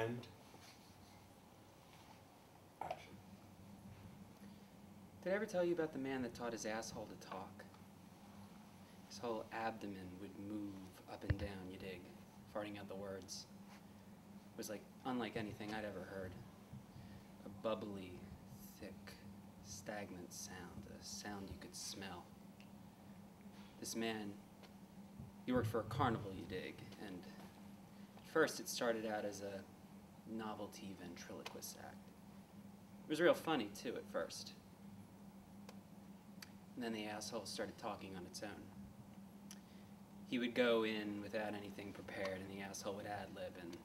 And action. Did I ever tell you about the man that taught his asshole to talk? His whole abdomen would move up and down, you dig, farting out the words. It was like unlike anything I'd ever heard. A bubbly, thick, stagnant sound, a sound you could smell. This man, he worked for a carnival, you dig, and at first it started out as a novelty ventriloquist act. It was real funny, too, at first. And then the asshole started talking on its own. He would go in without anything prepared, and the asshole would ad-lib and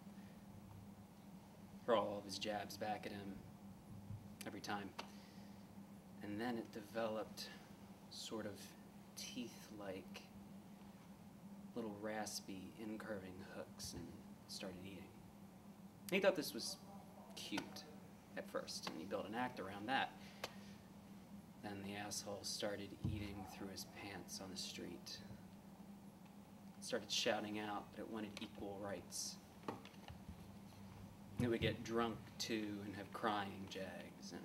throw all of his jabs back at him every time. And then it developed sort of teeth-like, little raspy, incurving hooks and started eating. He thought this was cute at first, and he built an act around that. Then the asshole started eating through his pants on the street. Started shouting out that it wanted equal rights. It would get drunk too and have crying jags, and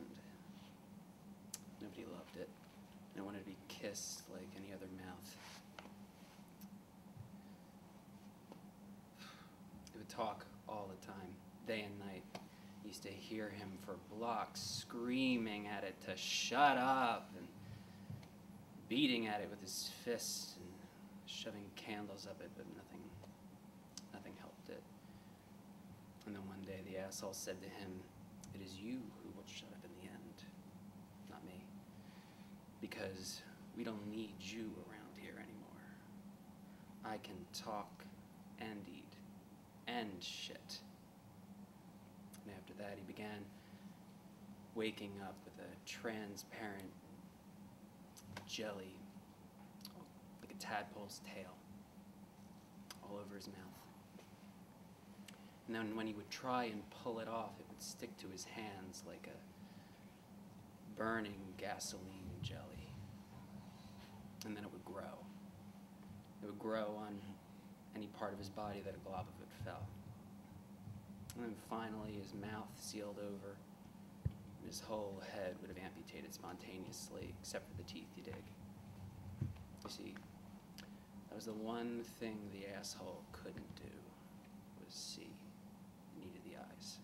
nobody loved it. And it wanted to be kissed like any other mouth. It would talk all the time, day and night. I used to hear him for blocks screaming at it to shut up and beating at it with his fists and shoving candles up it, but nothing helped it. And then one day the asshole said to him, "It is you who will shut up in the end, not me. Because we don't need you around here anymore. I can talk and eat and shit." And after that he began waking up with a transparent jelly, like a tadpole's tail, all over his mouth. And then when he would try and pull it off, it would stick to his hands like a burning gasoline jelly. And then it would grow. It would grow on any part of his body that a glob of it fell. And then finally his mouth sealed over, and his whole head would have amputated spontaneously, except for the teeth, you dig. You see, that was the one thing the asshole couldn't do, was see. He needed the eyes.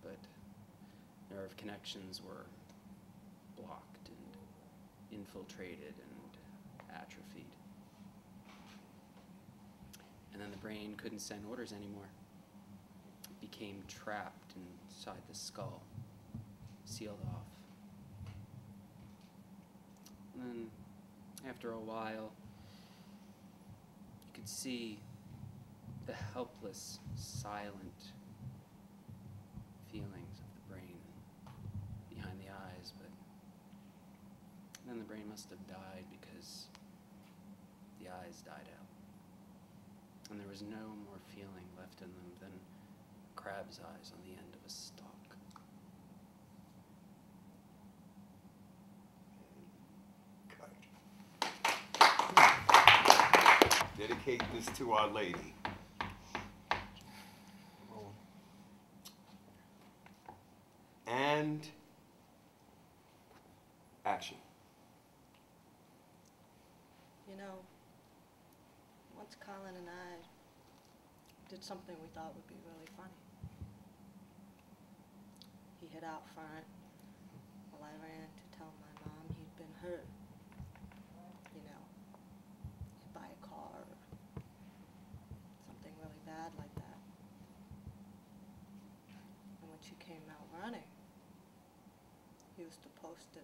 But nerve connections were blocked and infiltrated and atrophied. And then the brain couldn't send orders anymore. It became trapped inside the skull, sealed off. And then, after a while, you could see the helpless, silent feelings of the brain behind the eyes, but then the brain must have died because the eyes died out. And there was no more feeling left in them than a crab's eyes on the end of a stalk. Dedicate this to Our Lady. And action. You know, once Colin and I did something we thought would be really funny. He hid out front while I ran to tell my mom he'd been hurt. You know, hit by a car or something really bad like that. And when she came out running, he was supposed to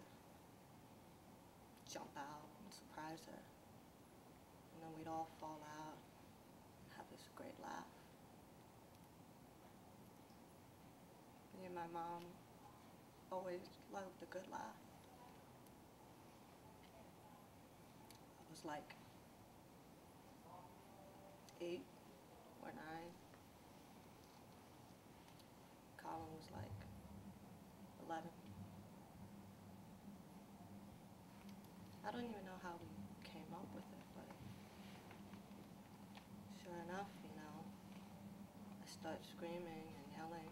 jump out and surprise her. And then we'd all fall out and have this great laugh. Me and my mom always loved a good laugh. I was like 8 or 9. Colin was like 11. I don't even know how we came up with it, but sure enough, you know, I start screaming and yelling.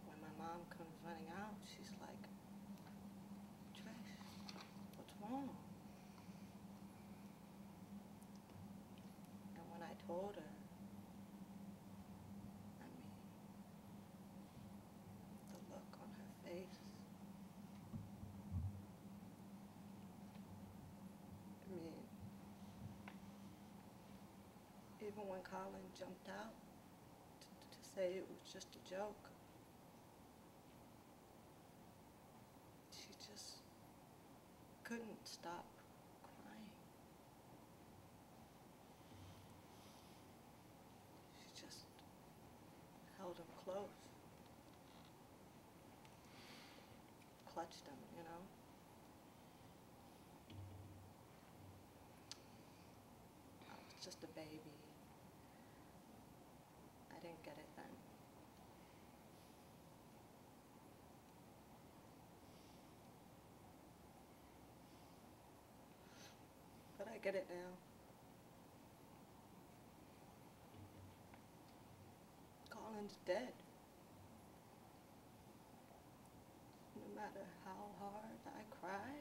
When my mom comes running out, she's like, Trish, what's wrong? And when I told her, I mean, the look on her face, I mean, even when Colin jumped out to say it was just a joke, she just couldn't stop crying. She just held him close, clutched him, you know? I was just a baby. I didn't get it then. But I get it now. Colin's dead. No matter how hard I cry,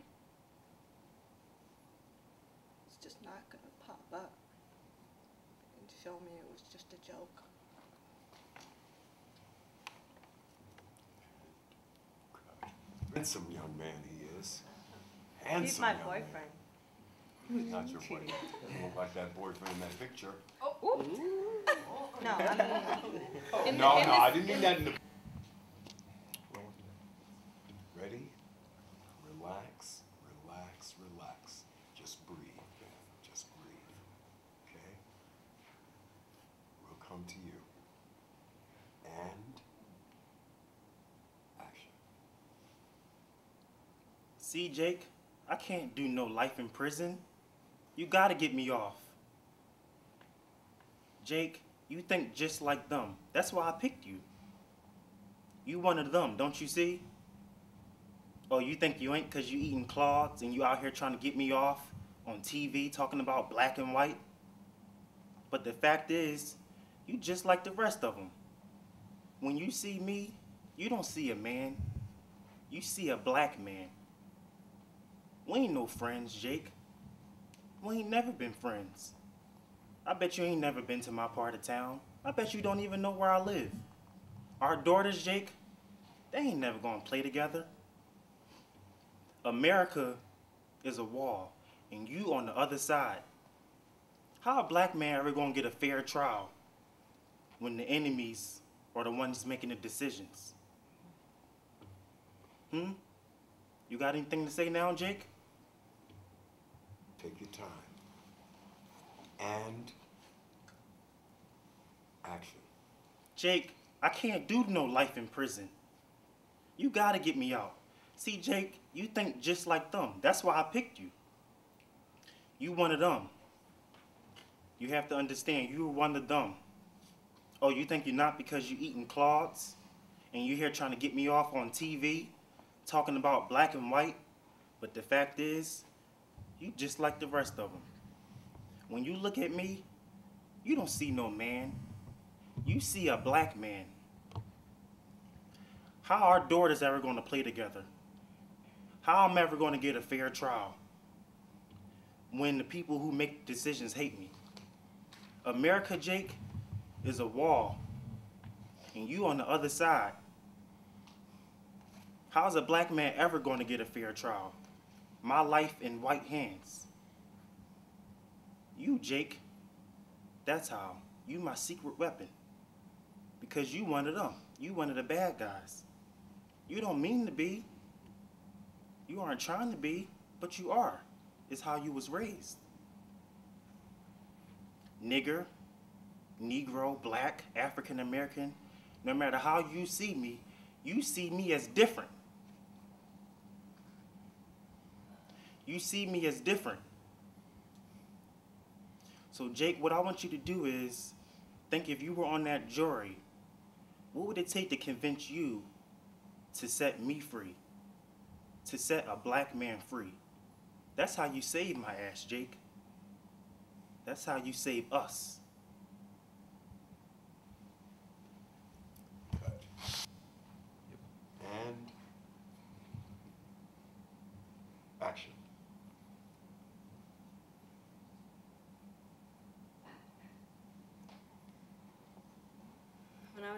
it's just not gonna pop up and show me it was just a joke. Handsome young man he is. Handsome He's my young man. boyfriend. He's not your boyfriend. You look like that boyfriend in that picture. No, I mean, No, I didn't mean that in the... Ready? Relax, relax, relax. Just breathe, man. Just breathe. Okay? We'll come to you. And... action. See, Jake, I can't do no life in prison. You gotta get me off. Jake, you think just like them. That's why I picked you. You one of them, don't you see? Oh, you think you ain't cause you eating clods and you out here trying to get me off on TV talking about black and white? But the fact is, you just like the rest of them. When you see me, you don't see a man. You see a black man. We ain't no friends, Jake. We ain't never been friends. I bet you ain't never been to my part of town. I bet you don't even know where I live. Our daughters, Jake, they ain't never gonna play together. America is a wall, and you on the other side. How a black man ever gonna get a fair trial when the enemies are the ones making the decisions? You got anything to say now, Jake? Take your time. And... action. Jake, I can't do no life in prison. You gotta get me out. See, Jake, you think just like them. That's why I picked you. You one of them. You have to understand, you're one of them. Oh, you think you're not because you eating clods? And you're here trying to get me off on TV, talking about black and white? But the fact is, you just like the rest of them. When you look at me, you don't see no man. You see a black man. How our daughters ever going to play together? How I'm ever going to get a fair trial when the people who make decisions hate me? America, Jake, is a wall, and you on the other side. How's a black man ever going to get a fair trial? My life in white hands. You, Jake, that's how. You my secret weapon. Because you one of them. You one of the bad guys. You don't mean to be. You aren't trying to be, but you are. It's how you was raised. Nigger, Negro, black, African American, no matter how you see me as different. You see me as different. So Jake, what I want you to do is think if you were on that jury, what would it take to convince you to set me free? To set a black man free? That's how you save my ass, Jake. That's how you save us.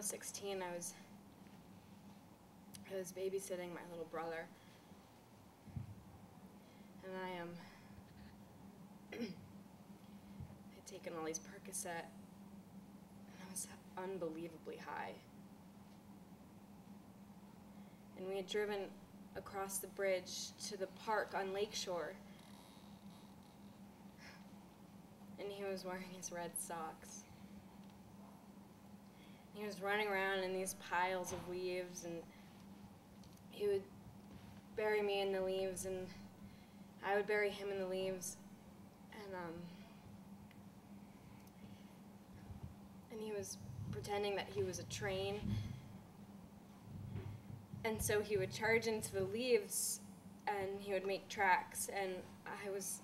was 16, I was babysitting my little brother, and I had taken all these Percocet, and I was unbelievably high. And we had driven across the bridge to the park on Lakeshore, and he was wearing his red socks. He was running around in these piles of leaves, and he would bury me in the leaves, and I would bury him in the leaves, and he was pretending that he was a train, and so he would charge into the leaves, and he would make tracks, and I was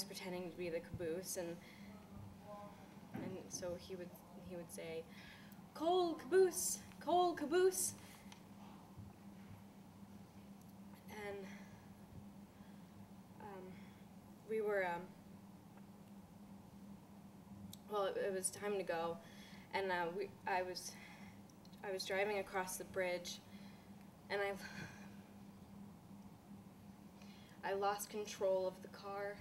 pretending to be the caboose, and so he would say, "Coal caboose, coal caboose," and we were well, it was time to go, and I was driving across the bridge, and I lost control of the car,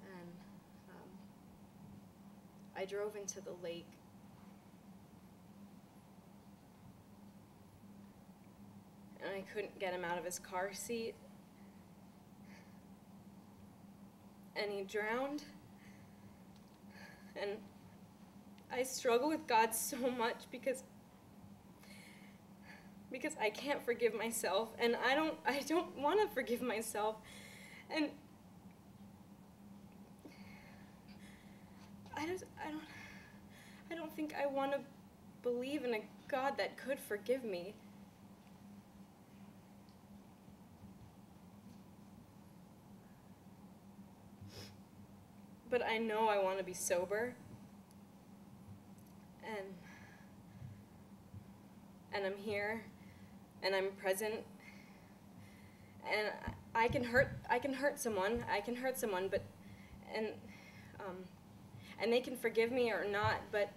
and I drove into the lake. And I couldn't get him out of his car seat, and he drowned. And I struggle with God so much because I can't forgive myself, and I don't want to forgive myself, and I don't think I want to believe in a God that could forgive me. But I know I want to be sober, and I'm here, and I'm present, and I can hurt someone, but and they can forgive me or not, but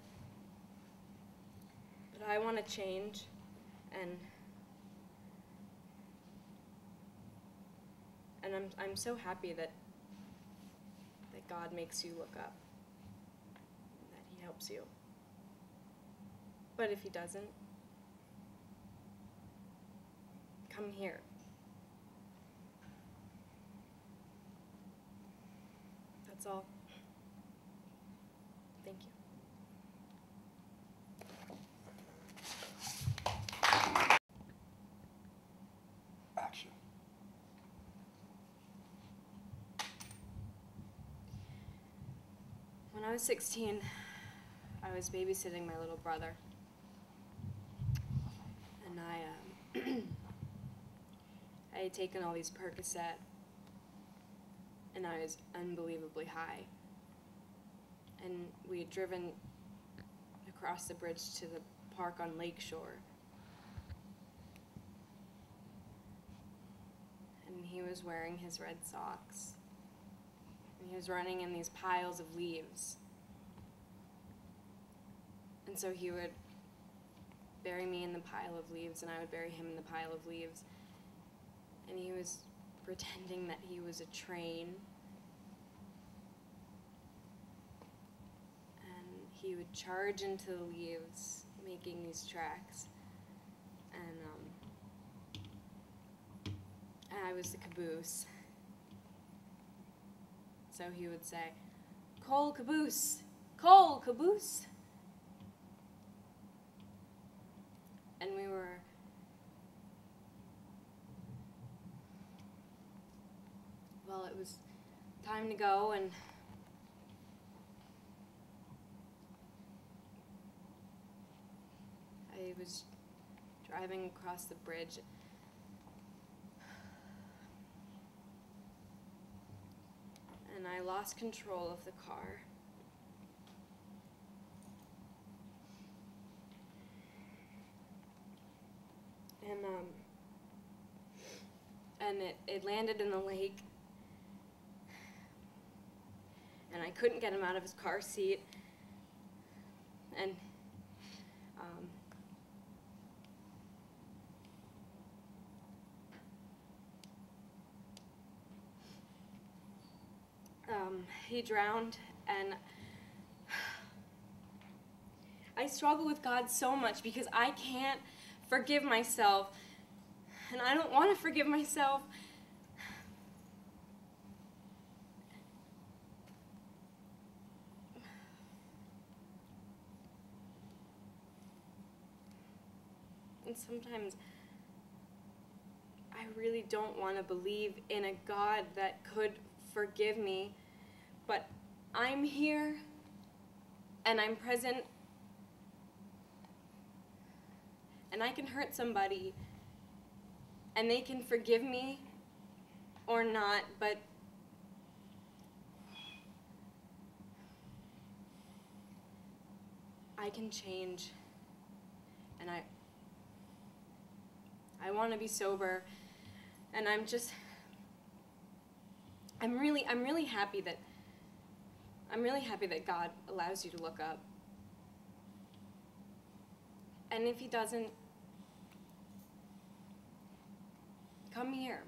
I want to change, and I'm so happy that God makes you look up, that He helps you. But if He doesn't, come here. That's all. Thank you. Action. When I was 16, I was babysitting my little brother, and I had taken all these Percocet, and I was unbelievably high, and we had driven across the bridge to the park on Lakeshore, and he was wearing his red socks. And he was running in these piles of leaves. And so he would bury me in the pile of leaves, and I would bury him in the pile of leaves. And he was pretending that he was a train. And he would charge into the leaves, making these tracks. And I was the caboose. So he would say, "Coal caboose, coal caboose." And it was time to go, and I was driving across the bridge. And I lost control of the car. And it landed in the lake. And I couldn't get him out of his car seat. And He drowned, and I struggle with God so much because I can't forgive myself, and I don't want to forgive myself. And sometimes I really don't want to believe in a God that could forgive me, but I'm here and I'm present and I can hurt somebody and they can forgive me or not, but I can change, and I want to be sober, and I'm really happy that God allows you to look up. And if he doesn't, come here.